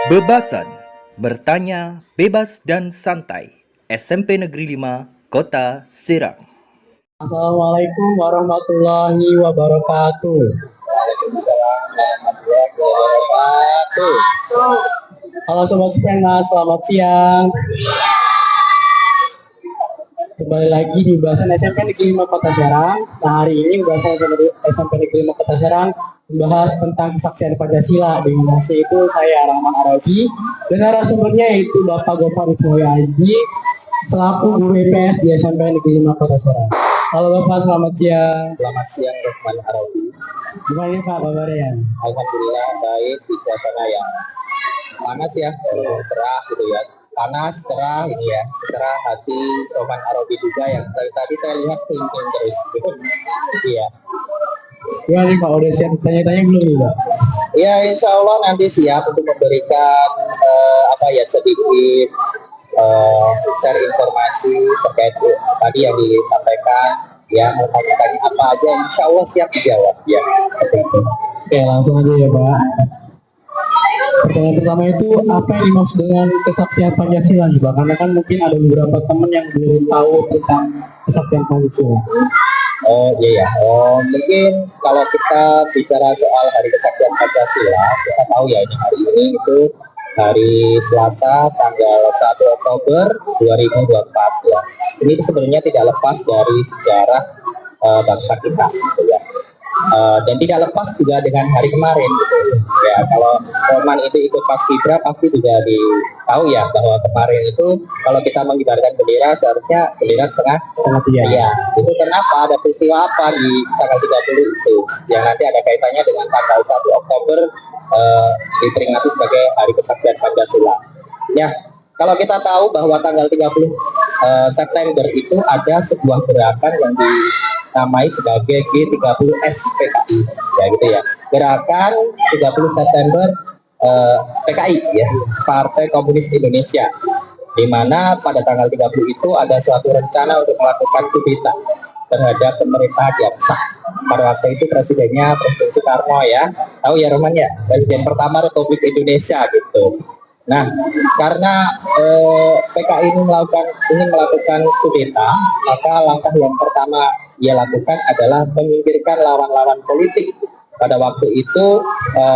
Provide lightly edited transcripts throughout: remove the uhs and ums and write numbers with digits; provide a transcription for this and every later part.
Bebasan, bertanya bebas dan santai. SMP Negeri 5, Kota Serang. Assalamualaikum warahmatullahi wabarakatuh. Waalaikumsalam warahmatullahi wabarakatuh. Halo Sobat Sepena, selamat siang. Kembali lagi di bahasan SMP Negeri 5 Kota Serang. Nah, hari ini bahasan SMP Negeri 5 Kota Serang membahas tentang kesaksian Pancasila. Dengan host itu saya Rahman Arabi dan narasumbernya yaitu Bapak Gopar Ismoya Aji selaku guru IPS di SMP Negeri 5 Kota Serang. Halo Bapak, selamat siang. Selamat siang Rahman Arabi. Gimana nih Pak kabarnya? Alhamdulillah baik, di suasana yang panas ya, cerah gitu ya. Panas, cerah ini ya, cerah hati Roman Arabi juga yang tadi saya lihat senyum terus gitu. Iya. Ya nih Pak, udah siap tanya-tanya belum nih Pak? Ya insya Allah nanti siap untuk memberikan sedikit share informasi terkait tadi yang disampaikan ya, mau tanya apa aja insya Allah siap dijawab ya. Oke langsung aja ya Pak. Pertanyaan pertama itu apa yang dimaksud dengan kesaktian Pancasila nih Pak? Karena kan mungkin ada beberapa teman yang belum tahu tentang kesaktian Pancasila. Oh iya ya, mungkin kalau kita bicara soal Hari Kesaktian Pancasila, kita tahu ya ini hari ini itu hari Selasa tanggal 1 Oktober 2024 ya. Ini sebenarnya tidak lepas dari sejarah bangsa kita gitu ya. Dan tidak lepas juga dengan hari kemarin gitu ya. Kalau Roman itu ikut Paskibra pasti juga tahu ya bahwa kemarin itu kalau kita mengibarkan bendera seharusnya bendera setengah tiga ya. Itu kenapa, ada peristiwa apa di tanggal 30 itu yang nanti ada kaitannya dengan tanggal 1 Oktober diperingati sebagai Hari Kesaktian Pancasila ya. Kalau kita tahu bahwa tanggal 30 September itu ada sebuah gerakan yang dinamai sebagai G30S PKI ya gitu ya. Gerakan 30 September PKI ya, Partai Komunis Indonesia, di mana pada tanggal 30 itu ada suatu rencana untuk melakukan kudeta terhadap pemerintah yang sah. Pada waktu itu presidennya Presiden Soekarno ya, tahu ya Roman ya, presiden pertama Republik Indonesia gitu. Nah, karena PKI ini ingin melakukan kudeta, maka langkah yang pertama ia lakukan adalah menyingkirkan lawan-lawan politik. Pada waktu itu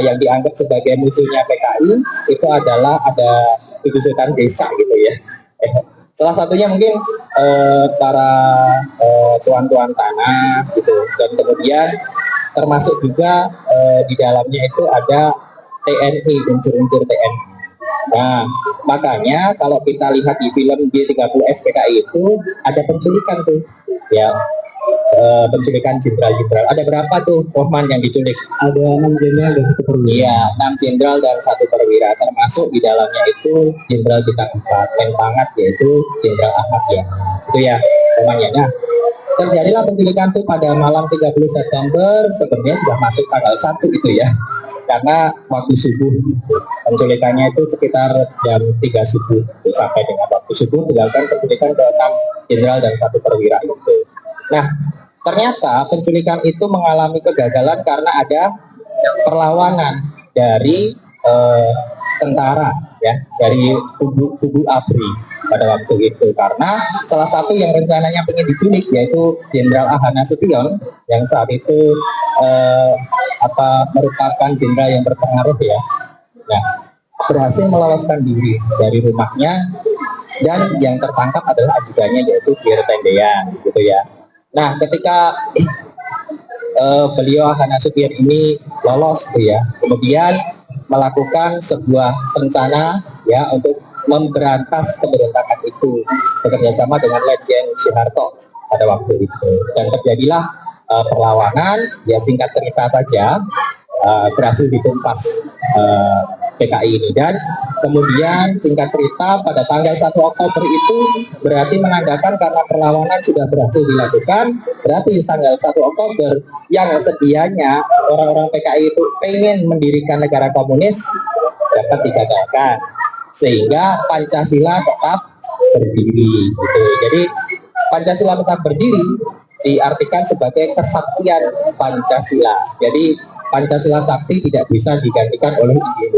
yang dianggap sebagai musuhnya PKI itu adalah ada tujuh desa gitu ya. Salah satunya mungkin para tuan-tuan tanah gitu, dan kemudian termasuk juga di dalamnya itu ada TNI, unsur-unsur TNI. Nah, makanya kalau kita lihat di film G30S PKI itu ada penculikan tuh, ya, penculikan jenderal-jenderal. Ada berapa tuh, Rohman, yang diculik? Ada 6 jenderal dan 1 perwira. Iya, 6 jenderal dan 1 perwira, termasuk di dalamnya itu jenderal bintang 4, Menpangat, yaitu Jenderal Ahmad ya. Itu ya, Rohman ya. Nah, terjadilah penculikan tuh pada malam 30 September, sebenarnya sudah masuk tanggal 1 gitu ya. Karena waktu subuh, penculikannya itu sekitar jam 3 subuh sampai dengan waktu subuh dilakukan penculikan ke 6 jenderal dan 1 perwira itu. Nah, ternyata penculikan itu mengalami kegagalan karena ada perlawanan dari tentara ya, dari kubu ABRI pada waktu itu, karena salah satu yang rencananya ingin diculik yaitu Jenderal Ahmad Nasution yang saat itu merupakan jenderal yang berpengaruh ya. Nah, berhasil meloloskan diri dari rumahnya dan yang tertangkap adalah ajudannya yaitu Pierre Tendean gitu ya. Nah, ketika beliau Ahmad Nasution ini lolos tuh ya, kemudian melakukan sebuah rencana ya untuk memberantas pemberontakan itu bekerjasama dengan Letjen Soeharto pada waktu itu, dan terjadilah perlawanan ya. Singkat cerita saja, berhasil ditumpas PKI ini, dan kemudian singkat cerita pada tanggal 1 Oktober itu berarti menandakan karena perlawanan sudah berhasil dilakukan, berarti tanggal 1 Oktober yang sedianya orang-orang PKI itu pengen mendirikan negara komunis dapat digagalkan, sehingga Pancasila tetap berdiri gitu. Jadi Pancasila tetap berdiri diartikan sebagai kesaktian Pancasila. Jadi Pancasila Sakti tidak bisa digantikan oleh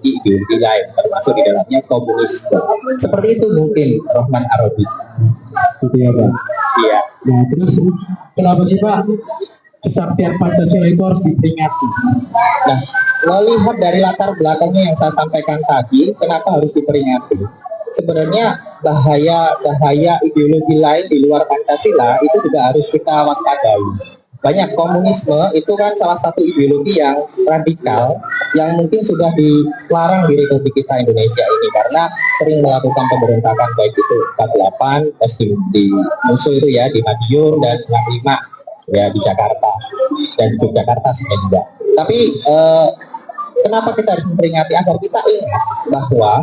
ideologi lain, termasuk di dalamnya komunisme. Seperti itu mungkin Rohman Arabi. Gitu ya Pak. Iya. Nah terus kenapa sih Pak kesaktian Pancasila itu harus diperingati? Nah, melihat dari latar belakangnya yang saya sampaikan tadi, kenapa harus diperingati? Sebenarnya bahaya ideologi lain di luar Pancasila itu juga harus kita waspadai. Banyak komunisme itu kan salah satu ideologi yang radikal yang mungkin sudah dilarang di Republik kita Indonesia ini karena sering melakukan pemberontakan baik itu 48, terus di musuh itu ya di Madiun dan 65 ya di Jakarta dan di Yogyakarta juga. Tapi kenapa kita harus memperingati agar kita ingat bahwa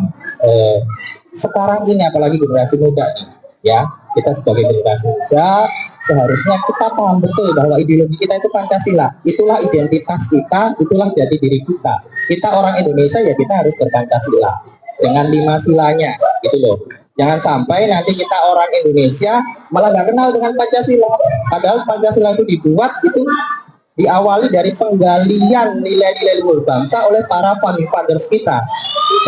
sekarang ini apalagi generasi muda nih, ya kita sebagai generasi muda seharusnya kita paham betul bahwa ideologi kita itu Pancasila, itulah identitas kita, itulah jati diri kita. Kita orang Indonesia ya kita harus berpancasila dengan 5 silanya, gitu loh. Jangan sampai nanti kita orang Indonesia malah nggak kenal dengan Pancasila. Padahal Pancasila itu dibuat itu diawali dari penggalian nilai-nilai luhur bangsa oleh para founding fathers kita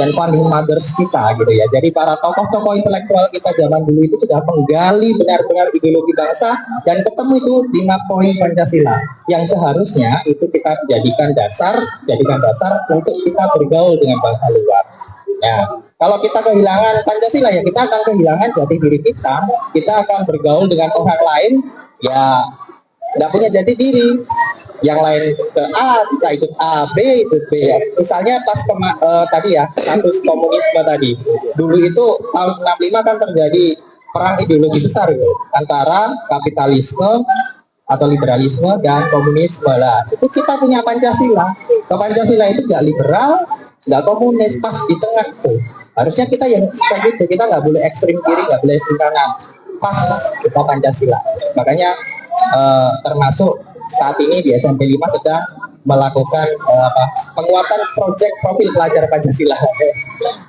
dan founding mothers kita gitu ya. Jadi para tokoh-tokoh intelektual kita zaman dulu itu sudah menggali benar-benar ideologi bangsa dan ketemu itu 5 poin Pancasila yang seharusnya itu kita jadikan dasar untuk kita bergaul dengan bangsa luar. Ya, kalau kita kehilangan Pancasila ya kita akan kehilangan jati diri kita. Kita akan bergaul dengan orang lain ya nggak punya jati diri. Yang lain ke A, kita ikut A, B ikut B. Misalnya pas tadi ya kasus komunisme tadi. Dulu itu tahun 65 kan terjadi perang ideologi besar itu antara kapitalisme atau liberalisme dan komunisme lah. Itu kita punya Pancasila. Pancasila itu nggak liberal, nggak komunis, pas di tengah tuh. Harusnya kita yang seperti itu, kita nggak boleh ekstrim kiri, nggak boleh ekstrim kanan. Pas kita Pancasila. Makanya termasuk saat ini di SMP 5 sedang melakukan penguatan proyek profil pelajar Pancasila.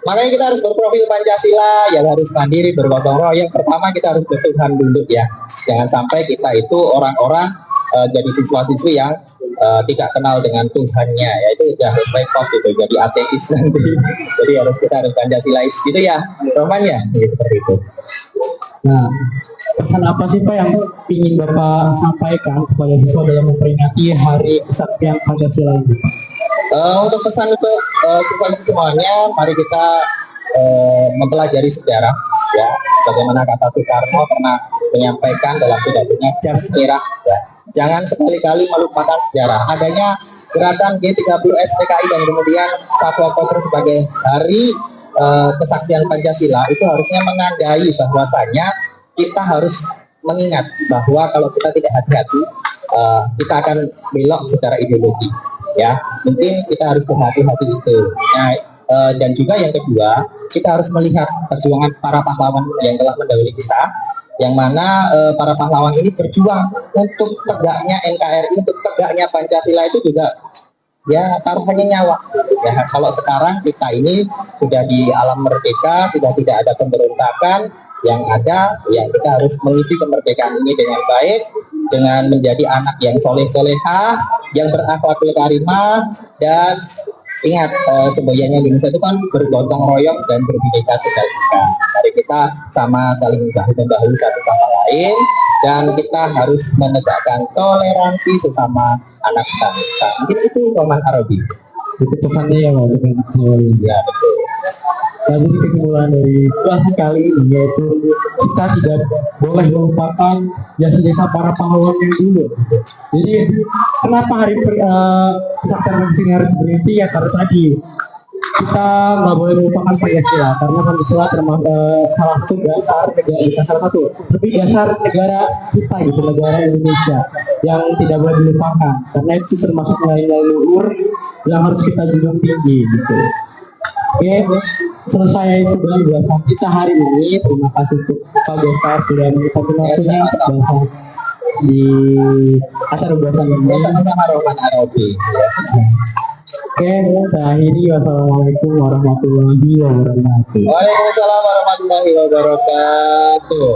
Makanya kita harus berprofil Pancasila, ya harus mandiri, bergotong royong. Pertama kita harus bertuhan dulu ya. Jangan sampai kita itu orang-orang jadi siswa-siswi yang tidak kenal dengan Tuhannya, ya itu udah repot gitu, jadi ateis nanti. Jadi kita harus Pancasilais gitu ya, Roman ya, seperti itu. Nah, pesan apa sih Pak yang ingin Bapak sampaikan kepada siswa dalam memperingati Hari Kesaktian Pancasila ini? Untuk pesan untuk siswa semuanya, mari kita mempelajari sejarah, ya, bagaimana kata Soekarno pernah menyampaikan dalam pidatonya Jas Merah, ya. Jangan sekali-kali melupakan sejarah. Adanya gerakan G30 SPKI dan kemudian 1 Oktober sebagai Hari Kesaktian Pancasila itu harusnya menandai bahwasanya kita harus mengingat bahwa kalau kita tidak hati-hati kita akan belok secara ideologi, ya. Mungkin kita harus berhati-hati itu. Nah, dan juga yang kedua, kita harus melihat perjuangan para pahlawan yang telah mendahului kita, yang mana para pahlawan ini berjuang untuk tegaknya NKRI, untuk tegaknya Pancasila itu juga ya taruhannya nyawa. Ya, kalau sekarang kita ini sudah di alam merdeka, sudah tidak ada pemberontakan, yang ada ya kita harus mengisi kemerdekaan ini dengan baik, dengan menjadi anak yang soleh-solehah, yang berakhlakul karimah, dan ingat semboyannya Indonesia itu kan bergotong royong dan berbineka tunggal ika. Mari kita sama saling membahu satu sama lain, dan kita harus menegakkan toleransi sesama anak bangsa. Mungkin itu Roman Arabi. Itu pesannya ya Pak, Ya betul. Nah, jadi kesimpulan dari kelas kali ini yaitu kita tidak boleh melupakan jasa-jasa para pahlawan yang dulu. Jadi kenapa Hari Kesaktian Pancasila harus berhenti ya karena tadi kita nggak boleh melupakan Pancasila karena Pancasila termasuk salah satu dasar negara, bukan salah satu, tapi dasar negara kita gitu, negara Indonesia yang tidak boleh dilupakan karena itu termasuk nilai-nilai luhur yang harus kita junjung tinggi gitu. Oke, selesai sudah bahasan kita hari ini. Terima kasih untuk Pak Gofar sudah menyempatkan waktunya untuk bahasan di acara bahasan ini. Sama-sama Roman Arabi. Oke, saya akhiri. Wassalamualaikum warahmatullahi wabarakatuh. Waalaikumsalam warahmatullahi wabarakatuh.